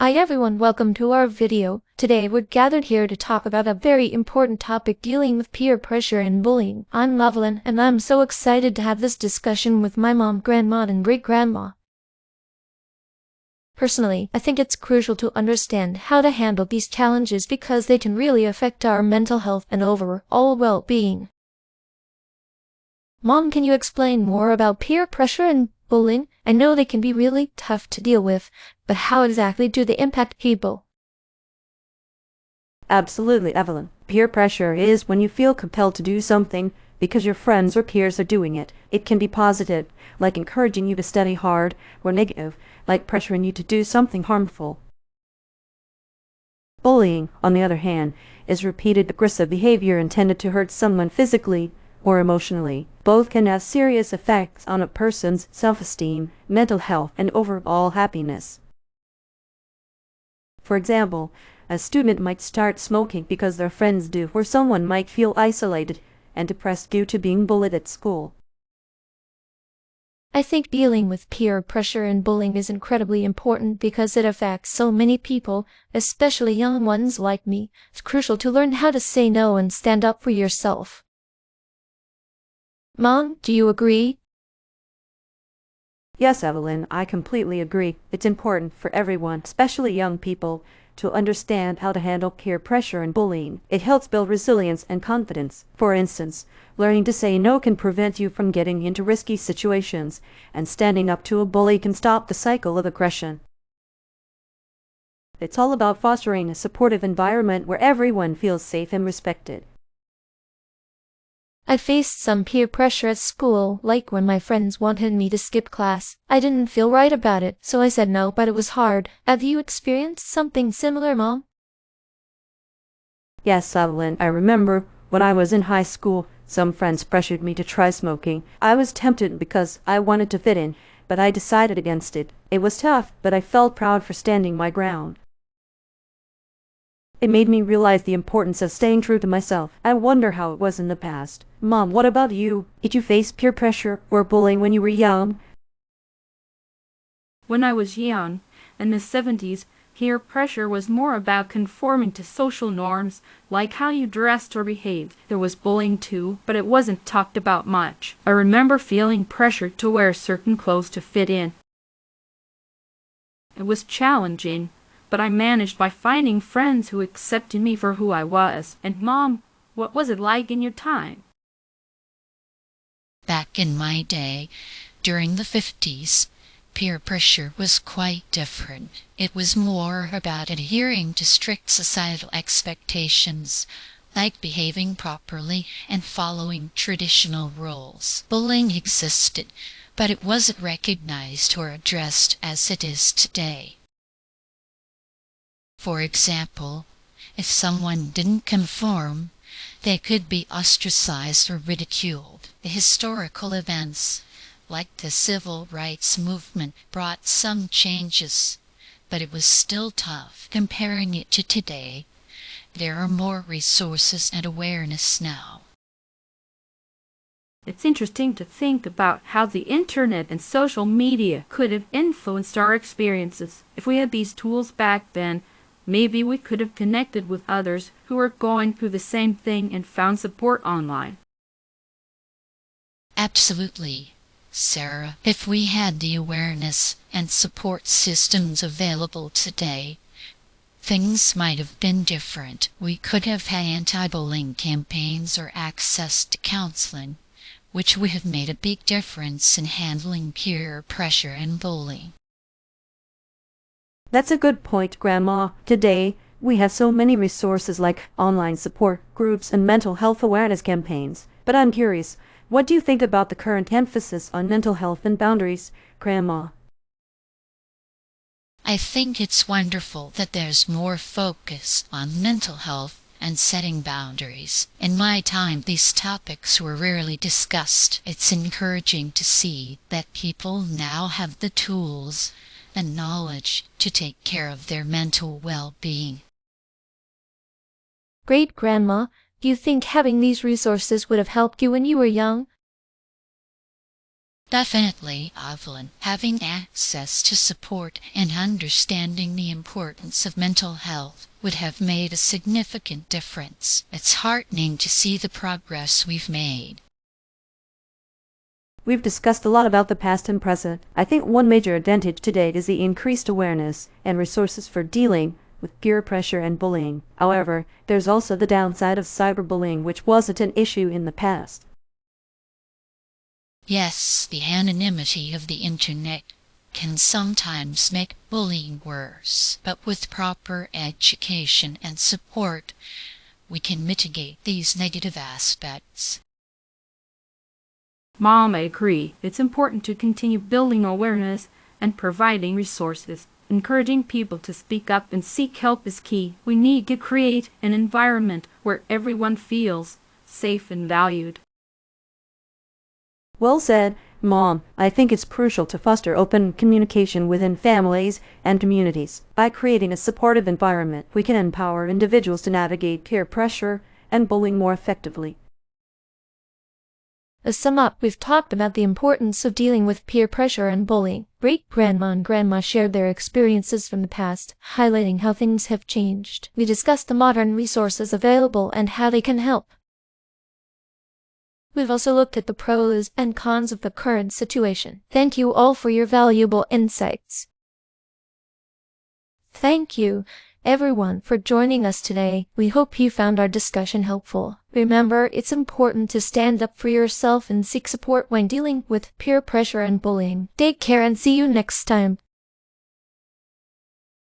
Hi everyone, welcome to our video. Today we're gathered here to talk about a very important topic dealing with peer pressure and bullying. I'm Lovelyn and I'm so excited to have this discussion with my mom, grandma and great-grandma. Personally, I think it's crucial to understand how to handle these challenges because they can really affect our mental health and overall well-being. Mom, can you explain more about peer pressure and bullying? I know they can be really tough to deal with, but how exactly do they impact people? Absolutely, Evelyn. Peer pressure is when you feel compelled to do something because your friends or peers are doing it. It can be positive, like encouraging you to study hard, or negative, like pressuring you to do something harmful. Bullying, on the other hand, is repeated aggressive behavior intended to hurt someone physically or emotionally. Both can have serious effects on a person's self-esteem, mental health, and overall happiness. For example, a student might start smoking because their friends do, or someone might feel isolated and depressed due to being bullied at school. I think dealing with peer pressure and bullying is incredibly important because it affects so many people, especially young ones like me. It's crucial to learn how to say no and stand up for yourself. Mom, do you agree? Yes, Evelyn, I completely agree. It's important for everyone, especially young people, to understand how to handle peer pressure and bullying. It helps build resilience and confidence. For instance, learning to say no can prevent you from getting into risky situations, and standing up to a bully can stop the cycle of aggression. It's all about fostering a supportive environment where everyone feels safe and respected. I faced some peer pressure at school, like when my friends wanted me to skip class. I didn't feel right about it, so I said no, but it was hard. Have you experienced something similar, Mom? Yes, Evelyn, I remember when I was in high school, some friends pressured me to try smoking. I was tempted because I wanted to fit in, but I decided against it. It was tough, but I felt proud for standing my ground. It made me realize the importance of staying true to myself. I wonder how it was in the past. Mom, what about you? Did you face peer pressure or bullying when you were young? When I was young, in the 70s, peer pressure was more about conforming to social norms, like how you dressed or behaved. There was bullying too, but it wasn't talked about much. I remember feeling pressured to wear certain clothes to fit in. It was challenging, but I managed by finding friends who accepted me for who I was. And Mom, what was it like in your time? Back in my day, during the 50s, peer pressure was quite different. It was more about adhering to strict societal expectations, like behaving properly and following traditional rules. Bullying existed, but it wasn't recognized or addressed as it is today. For example, if someone didn't conform, they could be ostracized or ridiculed. The historical events, like the civil rights movement, brought some changes, but it was still tough. Comparing it to today, there are more resources and awareness now. It's interesting to think about how the internet and social media could have influenced our experiences. If we had these tools back then, maybe we could have connected with others who were going through the same thing and found support online. Absolutely, Sarah. If we had the awareness and support systems available today, things might have been different. We could have had anti-bullying campaigns or access to counseling, which would have made a big difference in handling peer pressure and bullying. That's a good point, Grandma. Today, we have so many resources like online support groups and mental health awareness campaigns. But I'm curious, what do you think about the current emphasis on mental health and boundaries, Grandma? I think it's wonderful that there's more focus on mental health and setting boundaries. In my time, these topics were rarely discussed. It's encouraging to see that people now have the tools and knowledge to take care of their mental well-being. Great-grandma, do you think having these resources would have helped you when you were young? Definitely, Evelyn. Having access to support and understanding the importance of mental health would have made a significant difference. It's heartening to see the progress we've made. We've discussed a lot about the past and present. I think one major advantage to date is the increased awareness and resources for dealing with peer pressure and bullying. However, there's also the downside of cyberbullying, which wasn't an issue in the past. Yes, the anonymity of the internet can sometimes make bullying worse, but with proper education and support, we can mitigate these negative aspects. Mom, I agree. It's important to continue building awareness and providing resources. Encouraging people to speak up and seek help is key. We need to create an environment where everyone feels safe and valued. Well said, Mom. I think it's crucial to foster open communication within families and communities. By creating a supportive environment, we can empower individuals to navigate peer pressure and bullying more effectively. To sum up, we've talked about the importance of dealing with peer pressure and bullying. Great-grandma and grandma shared their experiences from the past, highlighting how things have changed. We discussed the modern resources available and how they can help. We've also looked at the pros and cons of the current situation. Thank you all for your valuable insights. Thank you, everyone, for joining us today. We hope you found our discussion helpful. Remember, it's important to stand up for yourself and seek support when dealing with peer pressure and bullying. Take care and see you next time.